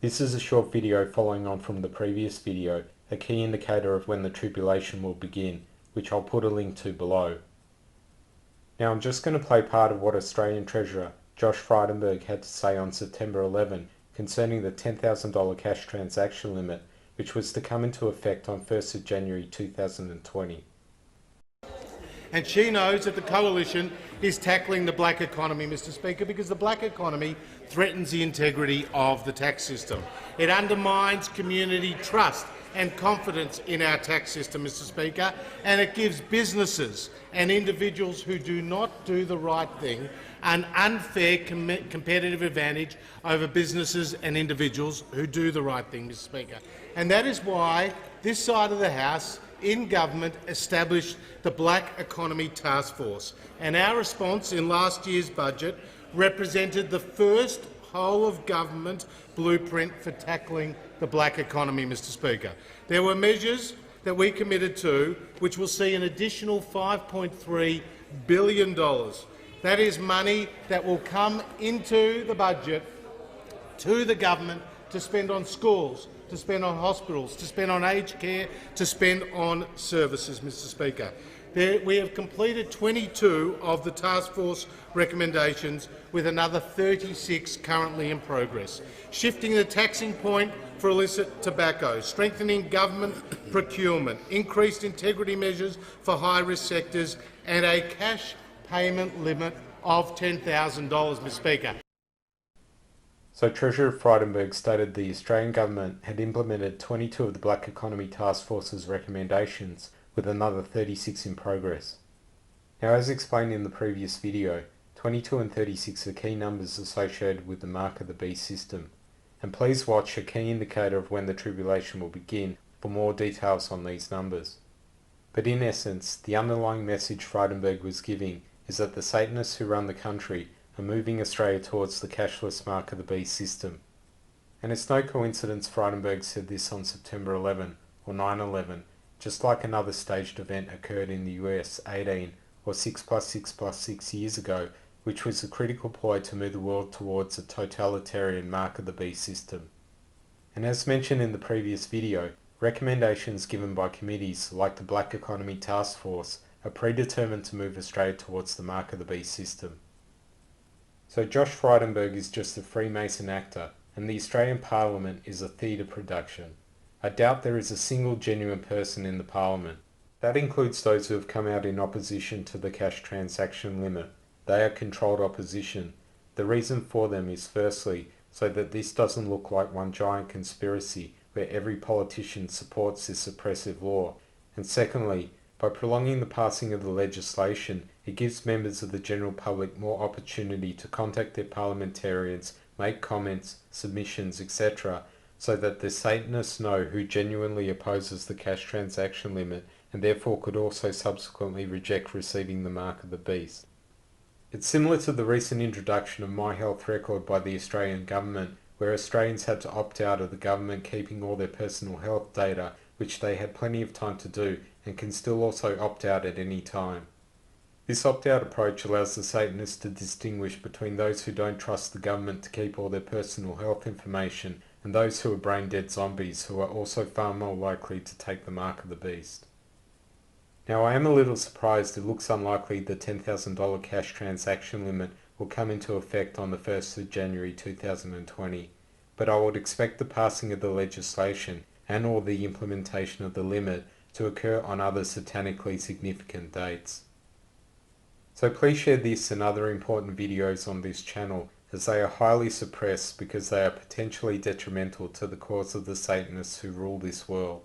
This is a short video following on from the previous video, a key indicator of when the tribulation will begin, which I'll put a link to below. Now I'm just going to play part of what Australian Treasurer Josh Frydenberg had to say on September 11 concerning the $10,000 cash transaction limit, which was to come into effect on 1st of January 2020. And she knows that the coalition is tackling the black economy, Mr Speaker, because the black economy threatens the integrity of the tax system. It undermines community trust and confidence in our tax system, Mr Speaker, and it gives businesses and individuals who do not do the right thing an unfair competitive advantage over businesses and individuals who do the right thing, Mr Speaker. And that is why this side of the House in government established the Black Economy Task Force, and our response in last year's budget represented the first whole-of-government blueprint for tackling the black economy, Mr Speaker. There were measures that we committed to which will see an additional $5.3 billion. That is money that will come into the budget to the government to spend on schools, to spend on hospitals, to spend on aged care, to spend on services, Mr Speaker. We have completed 22 of the task force recommendations, with another 36 currently in progress. Shifting the taxing point for illicit tobacco, strengthening government procurement, increased integrity measures for high-risk sectors, and a cash payment limit of $10,000, Mr Speaker. So Treasurer Frydenberg stated the Australian government had implemented 22 of the Black Economy Task Force's recommendations, with another 36 in progress. Now, as explained in the previous video, 22 and 36 are key numbers associated with the Mark of the Beast system, and please watch a key indicator of when the tribulation will begin for more details on these numbers. But in essence, the underlying message Frydenberg was giving is that the Satanists who run the country are moving Australia towards the cashless Mark of the Beast system. And it's no coincidence Frydenberg said this on September 11 or 9/11, just like another staged event occurred in the US 18 or 6+6+6 years ago, which was a critical ploy to move the world towards a totalitarian Mark of the Beast system. And as mentioned in the previous video, recommendations given by committees like the Black Economy Task Force are predetermined to move Australia towards the Mark of the Beast system. So Josh Frydenberg is just a Freemason actor, and the Australian Parliament is a theatre production. I doubt there is a single genuine person in the Parliament. That includes those who have come out in opposition to the cash transaction limit. They are controlled opposition. The reason for them is firstly, so that this doesn't look like one giant conspiracy where every politician supports this oppressive law, and secondly, by prolonging the passing of the legislation, it gives members of the general public more opportunity to contact their parliamentarians, make comments, submissions, etc., so that the Satanists know who genuinely opposes the cash transaction limit and therefore could also subsequently reject receiving the Mark of the Beast. It's similar to the recent introduction of My Health Record by the Australian government, where Australians had to opt out of the government keeping all their personal health data, which they had plenty of time to do, and can still also opt out at any time. This opt-out approach allows the Satanists to distinguish between those who don't trust the government to keep all their personal health information and those who are brain-dead zombies who are also far more likely to take the Mark of the Beast. Now, I am a little surprised it looks unlikely the $10,000 cash transaction limit will come into effect on the 1st of January 2020, but I would expect the passing of the legislation and or the implementation of the limit to occur on other satanically significant dates. So please share this and other important videos on this channel, as they are highly suppressed because they are potentially detrimental to the cause of the Satanists who rule this world.